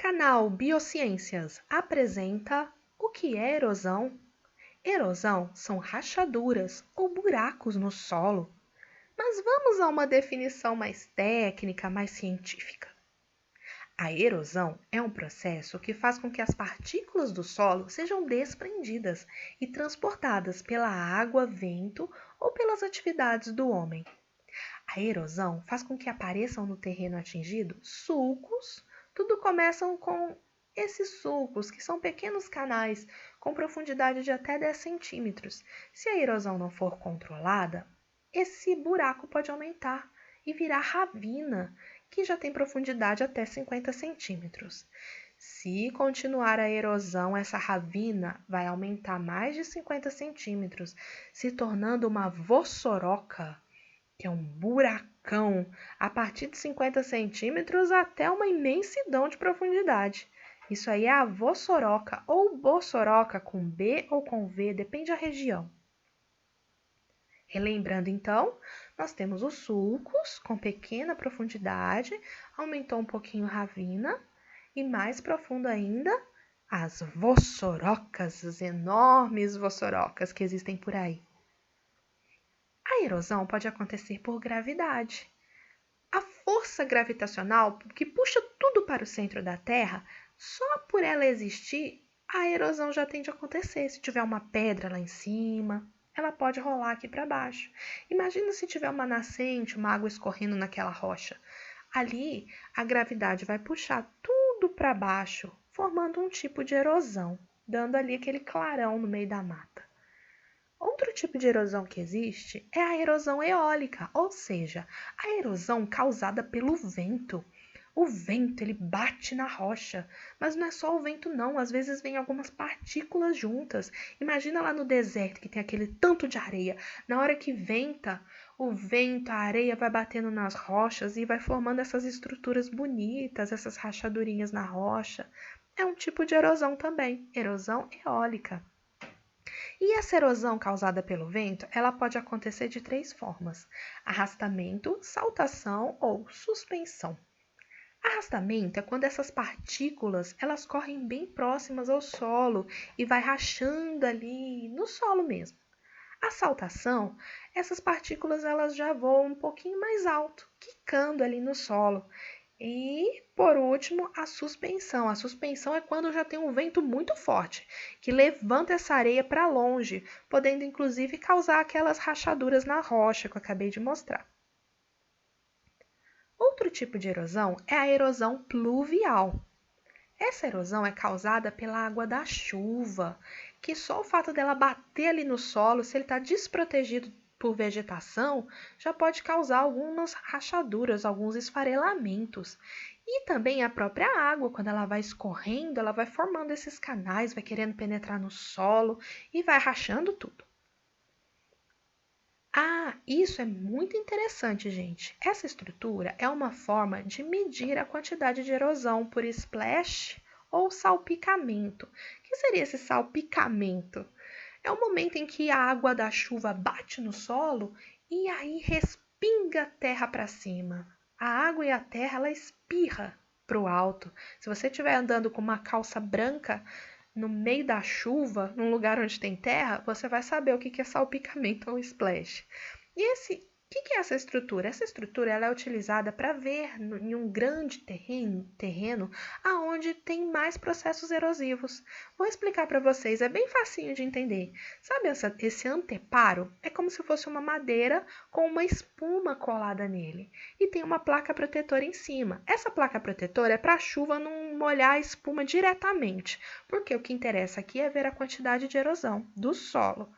Canal Biociências apresenta o que é erosão. Erosão são rachaduras ou buracos no solo. Mas vamos a uma definição mais técnica, mais científica. A erosão é um processo que faz com que as partículas do solo sejam desprendidas e transportadas pela água, vento ou pelas atividades do homem. A erosão faz com que apareçam no terreno atingido sulcos. Tudo começa com esses sulcos, que são pequenos canais com profundidade de até 10 centímetros. Se a erosão não for controlada, esse buraco pode aumentar e virar ravina, que já tem profundidade até 50 centímetros. Se continuar a erosão, essa ravina vai aumentar mais de 50 centímetros, se tornando uma vossoroca, que é um buracão a partir de 50 centímetros até uma imensidão de profundidade. Isso aí é a vossoroca ou bossoroca, com B ou com V, depende da região. Relembrando então, nós temos os sulcos com pequena profundidade, aumentou um pouquinho a ravina, e mais profundo ainda, as vossorocas, as enormes vossorocas que existem por aí. A erosão pode acontecer por gravidade. A força gravitacional que puxa tudo para o centro da Terra, só por ela existir, a erosão já tende a acontecer. Se tiver uma pedra lá em cima, ela pode rolar aqui para baixo. Imagina se tiver uma nascente, uma água escorrendo naquela rocha. Ali, a gravidade vai puxar tudo para baixo, formando um tipo de erosão, dando ali aquele clarão no meio da mata. Outro tipo de erosão que existe é a erosão eólica, ou seja, a erosão causada pelo vento. O vento, ele bate na rocha, mas não é só o vento não, às vezes vem algumas partículas juntas. Imagina lá no deserto que tem aquele tanto de areia. Na hora que venta, o vento, a areia vai batendo nas rochas e vai formando essas estruturas bonitas, essas rachadurinhas na rocha. É um tipo de erosão também, erosão eólica. E essa erosão causada pelo vento, ela pode acontecer de 3 formas: arrastamento, saltação ou suspensão. Arrastamento é quando essas partículas, elas correm bem próximas ao solo e vai rachando ali no solo mesmo. A saltação, essas partículas elas já voam um pouquinho mais alto, quicando ali no solo. E, por último, a suspensão. A suspensão é quando já tem um vento muito forte, que levanta essa areia para longe, podendo inclusive causar aquelas rachaduras na rocha que eu acabei de mostrar. Outro tipo de erosão é a erosão pluvial. Essa erosão é causada pela água da chuva, que só o fato dela bater ali no solo, se ele está desprotegido por vegetação, já pode causar algumas rachaduras, alguns esfarelamentos. E também a própria água, quando ela vai escorrendo, ela vai formando esses canais, vai querendo penetrar no solo e vai rachando tudo. Ah, isso é muito interessante, gente. Essa estrutura é uma forma de medir a quantidade de erosão por splash ou salpicamento. O que seria esse salpicamento? É o momento em que a água da chuva bate no solo e aí respinga a terra para cima. A água e a terra ela espirra para o alto. Se você estiver andando com uma calça branca no meio da chuva, num lugar onde tem terra, você vai saber o que é salpicamento ou splash. E o que é essa estrutura? Essa estrutura ela é utilizada para ver em um grande terreno aonde tem mais processos erosivos. Vou explicar para vocês, é bem facinho de entender. Sabe esse anteparo? É como se fosse uma madeira com uma espuma colada nele. E tem uma placa protetora em cima. Essa placa protetora é para a chuva não molhar a espuma diretamente, porque o que interessa aqui é ver a quantidade de erosão do solo.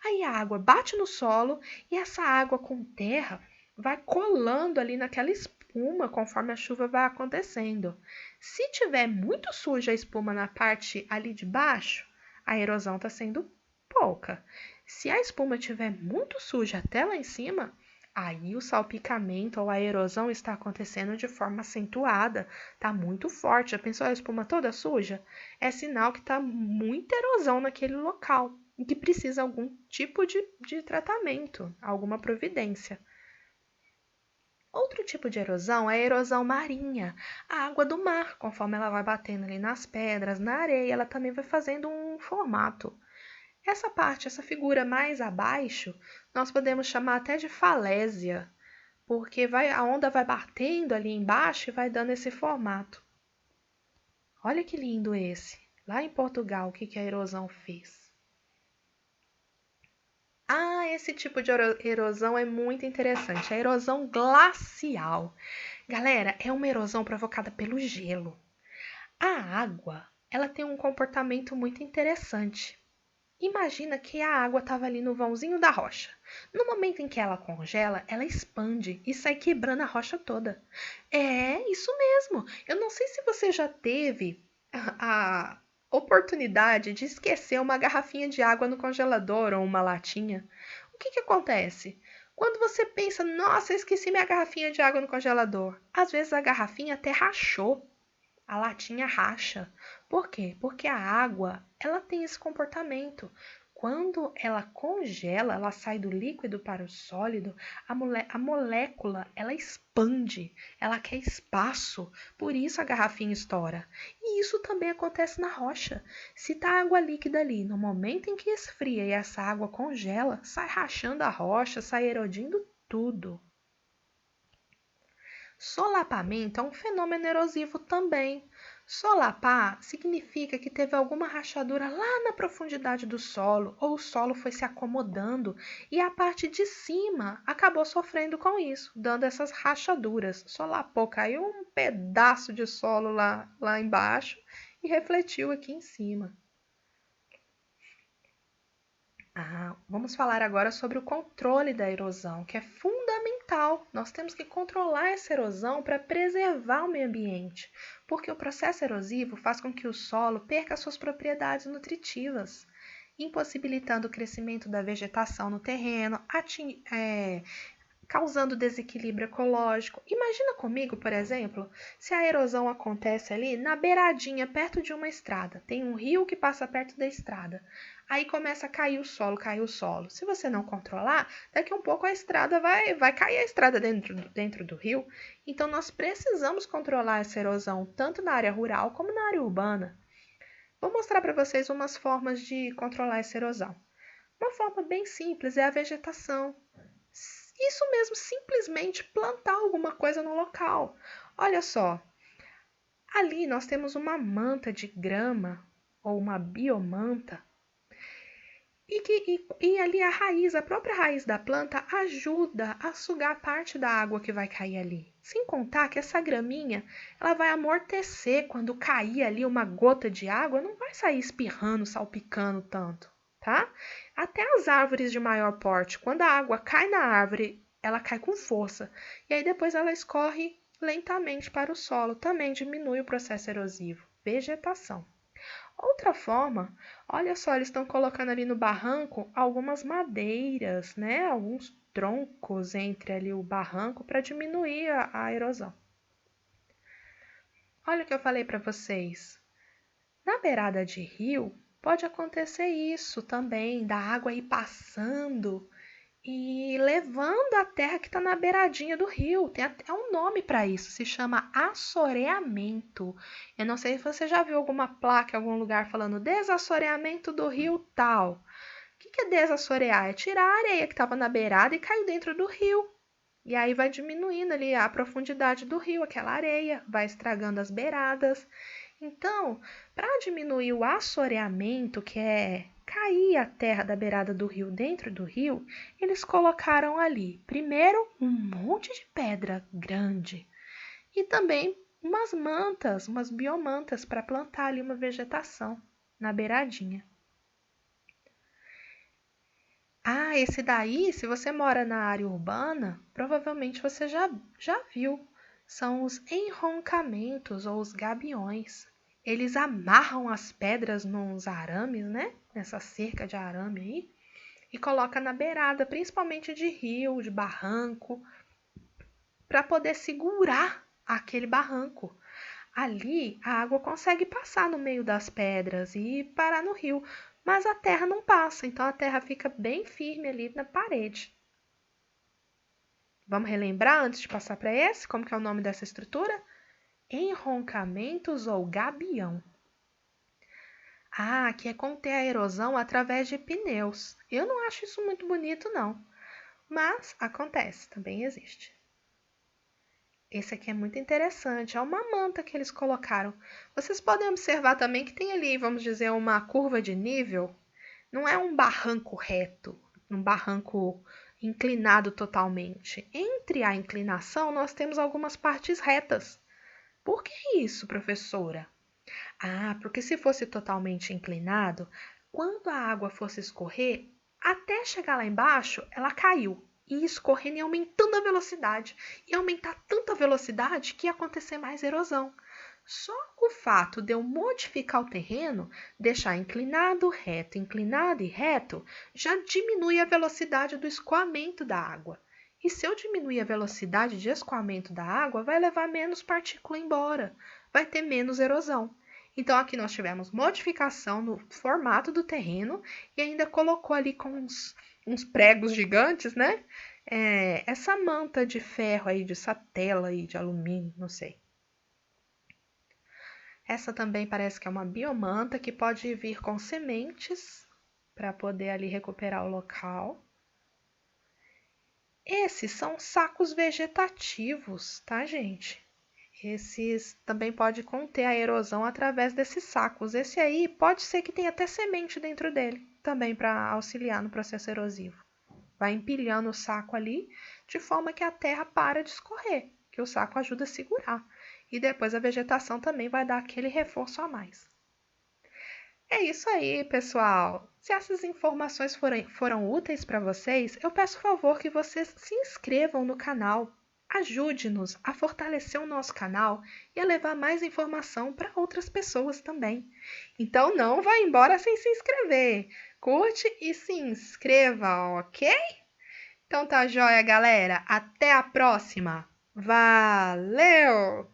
Aí a água bate no solo e essa água com terra vai colando ali naquela espuma conforme a chuva vai acontecendo. Se tiver muito suja a espuma na parte ali de baixo, a erosão está sendo pouca. Se a espuma estiver muito suja até lá em cima, aí o salpicamento ou a erosão está acontecendo de forma acentuada, está muito forte. Já pensou a espuma toda suja? É sinal que está muita erosão naquele local e que precisa algum tipo de tratamento, alguma providência. Outro tipo de erosão é a erosão marinha. A água do mar, conforme ela vai batendo ali nas pedras, na areia, ela também vai fazendo um formato. Essa parte, essa figura mais abaixo, nós podemos chamar até de falésia, porque a onda vai batendo ali embaixo e vai dando esse formato. Olha que lindo esse. Lá em Portugal, o que a erosão fez? Ah, esse tipo de erosão é muito interessante. A erosão glacial. Galera, é uma erosão provocada pelo gelo. A água, ela tem um comportamento muito interessante. Imagina que a água estava ali no vãozinho da rocha. No momento em que ela congela, ela expande e sai quebrando a rocha toda. É isso mesmo. Eu não sei se você já teve a oportunidade de esquecer uma garrafinha de água no congelador ou uma latinha. O que acontece? Quando você pensa, nossa, eu esqueci minha garrafinha de água no congelador. Às vezes a garrafinha até rachou. A latinha racha. Por quê? Porque a água, ela tem esse comportamento. Quando ela congela, ela sai do líquido para o sólido, a molécula, ela expande, ela quer espaço, por isso a garrafinha estoura. E isso também acontece na rocha. Se tá água líquida ali, no momento em que esfria e essa água congela, sai rachando a rocha, sai erodindo tudo. Solapamento é um fenômeno erosivo também. Solapar significa que teve alguma rachadura lá na profundidade do solo, ou o solo foi se acomodando e a parte de cima acabou sofrendo com isso, dando essas rachaduras. Solapou, caiu um pedaço de solo lá embaixo e refletiu aqui em cima. Vamos falar agora sobre o controle da erosão, que é fundamental. Nós temos que controlar essa erosão para preservar o meio ambiente, porque o processo erosivo faz com que o solo perca suas propriedades nutritivas, impossibilitando o crescimento da vegetação no terreno, causando desequilíbrio ecológico. Imagina comigo, por exemplo, se a erosão acontece ali na beiradinha, perto de uma estrada. Tem um rio que passa perto da estrada. Aí começa a cair o solo. Se você não controlar, daqui a um pouco a estrada vai cair a estrada dentro do rio. Então nós precisamos controlar essa erosão, tanto na área rural como na área urbana. Vou mostrar para vocês umas formas de controlar essa erosão. Uma forma bem simples é a vegetação. Isso mesmo, simplesmente plantar alguma coisa no local. Olha só, ali nós temos uma manta de grama ou uma biomanta e ali a própria raiz da planta ajuda a sugar parte da água que vai cair ali. Sem contar que essa graminha, ela vai amortecer quando cair ali uma gota de água, não vai sair espirrando, salpicando tanto, tá? Até as árvores de maior porte, quando a água cai na árvore, ela cai com força e aí depois ela escorre lentamente para o solo, também diminui o processo erosivo. Vegetação. Outra forma, olha só, eles estão colocando ali no barranco algumas madeiras, né? Alguns troncos entre ali o barranco para diminuir a erosão. Olha o que eu falei para vocês. Na beirada de rio, pode acontecer isso também, da água ir passando e levando a terra que está na beiradinha do rio. Tem até um nome para isso, se chama assoreamento. Eu não sei se você já viu alguma placa em algum lugar falando desassoreamento do rio tal. O que é desassorear? É tirar a areia que estava na beirada e caiu dentro do rio. E aí vai diminuindo ali a profundidade do rio, aquela areia, vai estragando as beiradas. Então, para diminuir o assoreamento, que é cair a terra da beirada do rio dentro do rio, eles colocaram ali, primeiro, um monte de pedra grande e também umas mantas, umas biomantas para plantar ali uma vegetação na beiradinha. Esse daí, se você mora na área urbana, provavelmente você já viu. São os enroncamentos ou os gabiões. Eles amarram as pedras nos arames, né? Nessa cerca de arame aí. E coloca na beirada, principalmente de rio, de barranco, para poder segurar aquele barranco. Ali a água consegue passar no meio das pedras e parar no rio, mas a terra não passa, então a terra fica bem firme ali na parede. Vamos relembrar antes de passar para esse? Como que é o nome dessa estrutura? Enroncamentos ou gabião. Ah, que é conter a erosão através de pneus. Eu não acho isso muito bonito, não. Mas acontece, também existe. Esse aqui é muito interessante, é uma manta que eles colocaram. Vocês podem observar também que tem ali, vamos dizer, uma curva de nível. Não é um barranco reto, um barranco inclinado totalmente. Entre a inclinação, nós temos algumas partes retas. Por que isso, professora? Ah, porque se fosse totalmente inclinado, quando a água fosse escorrer, até chegar lá embaixo, ela caiu. E escorrendo e aumentando a velocidade. E aumentar tanta velocidade que ia acontecer mais erosão. Só o fato de eu modificar o terreno, deixar inclinado e reto, já diminui a velocidade do escoamento da água. E se eu diminuir a velocidade de escoamento da água, vai levar menos partícula embora, vai ter menos erosão. Então, aqui nós tivemos modificação no formato do terreno e ainda colocou ali com uns pregos gigantes, né? Essa manta de ferro aí, de satela aí, de alumínio, não sei. Essa também parece que é uma biomanta que pode vir com sementes para poder ali recuperar o local. Esses são sacos vegetativos, tá, gente? Esses também pode conter a erosão através desses sacos. Esse aí pode ser que tenha até semente dentro dele, também para auxiliar no processo erosivo. Vai empilhando o saco ali, de forma que a terra para de escorrer, que o saco ajuda a segurar. E depois a vegetação também vai dar aquele reforço a mais. É isso aí, pessoal! Se essas informações foram úteis para vocês, eu peço favor que vocês se inscrevam no canal. Ajude-nos a fortalecer o nosso canal e a levar mais informação para outras pessoas também. Então não vá embora sem se inscrever. Curte e se inscreva, ok? Então tá joia, galera. Até a próxima. Valeu!